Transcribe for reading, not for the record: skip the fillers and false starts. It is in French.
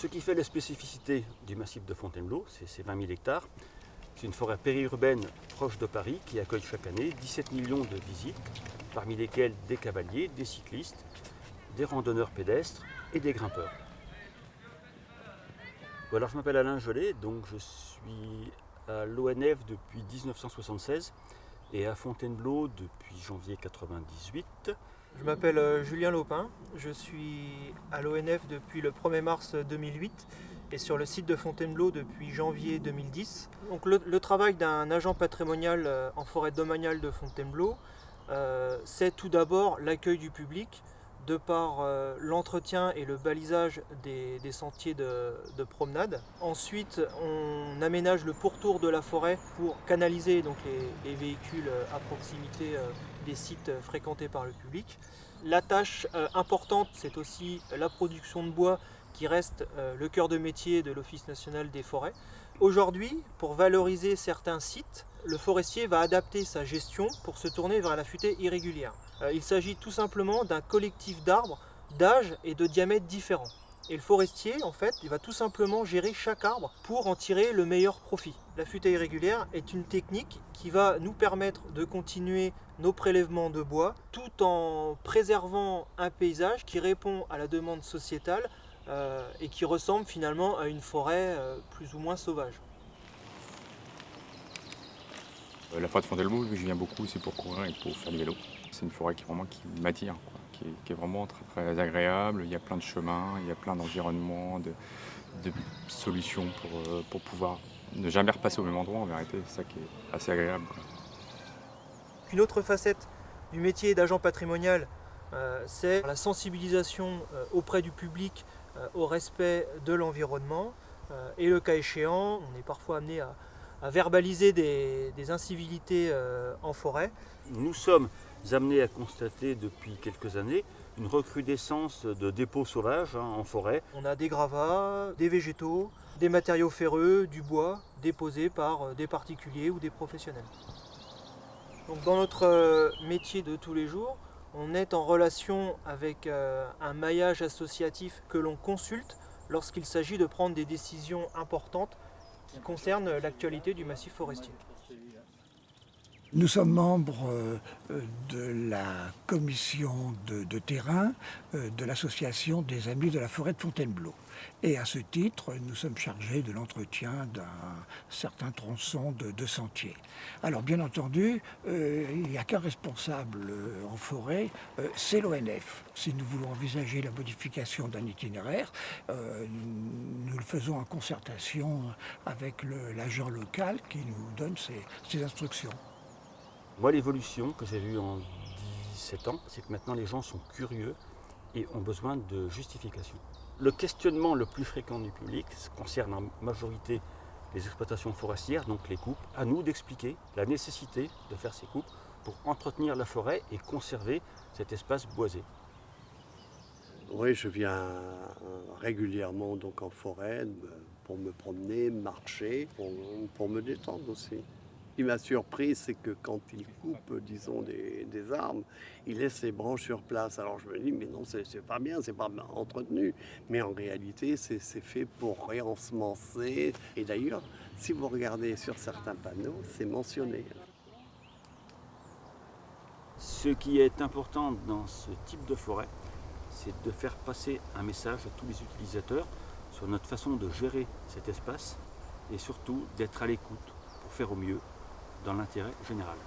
Ce qui fait la spécificité du massif de Fontainebleau, c'est ces 20 000 hectares. C'est une forêt périurbaine proche de Paris qui accueille chaque année 17 millions de visites, parmi lesquelles des cavaliers, des cyclistes, des randonneurs pédestres et des grimpeurs. Alors, je m'appelle Alain Jolet, donc je suis à l'ONF depuis 1976 et à Fontainebleau depuis janvier 1998. Je m'appelle Julien Lopin, je suis à l'ONF depuis le 1er mars 2008 et sur le site de Fontainebleau depuis janvier 2010. Donc le travail d'un agent patrimonial en forêt domaniale de Fontainebleau, c'est tout d'abord l'accueil du public de par l'entretien et le balisage des sentiers de promenade. Ensuite, on aménage le pourtour de la forêt pour canaliser donc, les véhicules à proximité des sites fréquentés par le public. La tâche importante, c'est aussi la production de bois qui reste le cœur de métier de l'Office national des forêts. Aujourd'hui, pour valoriser certains sites, le forestier va adapter sa gestion pour se tourner vers la futaie irrégulière. Il s'agit tout simplement d'un collectif d'arbres d'âge et de diamètre différents. Et le forestier, en fait, il va tout simplement gérer chaque arbre pour en tirer le meilleur profit. La futaie irrégulière est une technique qui va nous permettre de continuer nos prélèvements de bois tout en préservant un paysage qui répond à la demande sociétale et qui ressemble finalement à une forêt plus ou moins sauvage. La forêt de Fontainebleau, vu que je viens beaucoup, c'est pour courir et pour faire du vélo. C'est une forêt qui m'attire, qui est vraiment très, très agréable. Il y a plein de chemins, il y a plein d'environnements, de solutions pour pouvoir ne jamais repasser au même endroit en vérité. C'est ça qui est assez agréable. Une autre facette du métier d'agent patrimonial, c'est la sensibilisation auprès du public au respect de l'environnement. Et le cas échéant, on est parfois amené à verbaliser des incivilités en forêt. Nous sommes amenés à constater depuis quelques années une recrudescence de dépôts sauvages en forêt. On a des gravats, des végétaux, des matériaux ferreux, du bois déposés par des particuliers ou des professionnels. Donc dans notre métier de tous les jours, on est en relation avec un maillage associatif que l'on consulte lorsqu'il s'agit de prendre des décisions importantes qui concernent l'actualité du massif forestier. Nous sommes membres de la commission de terrain de l'association des Amis de la forêt de Fontainebleau. Et à ce titre, nous sommes chargés de l'entretien d'un certain tronçon de sentiers. Alors bien entendu, il n'y a qu'un responsable en forêt, c'est l'ONF. Si nous voulons envisager la modification d'un itinéraire, nous le faisons en concertation avec l'agent local qui nous donne ses instructions. Moi, l'évolution que j'ai vue en 17 ans, c'est que maintenant les gens sont curieux et ont besoin de justification. Le questionnement le plus fréquent du public concerne en majorité les exploitations forestières, donc les coupes. À nous d'expliquer la nécessité de faire ces coupes pour entretenir la forêt et conserver cet espace boisé. Oui, je viens régulièrement donc en forêt pour me promener, marcher, pour me détendre aussi. Ce qui m'a surpris, c'est que quand il coupe, disons, des arbres, il laisse les branches sur place. Alors je me dis, mais non, c'est pas bien, c'est pas entretenu. Mais en réalité, c'est fait pour réensemencer. Et d'ailleurs, si vous regardez sur certains panneaux, c'est mentionné. Ce qui est important dans ce type de forêt, c'est de faire passer un message à tous les utilisateurs sur notre façon de gérer cet espace et surtout d'être à l'écoute pour faire au mieux dans l'intérêt général.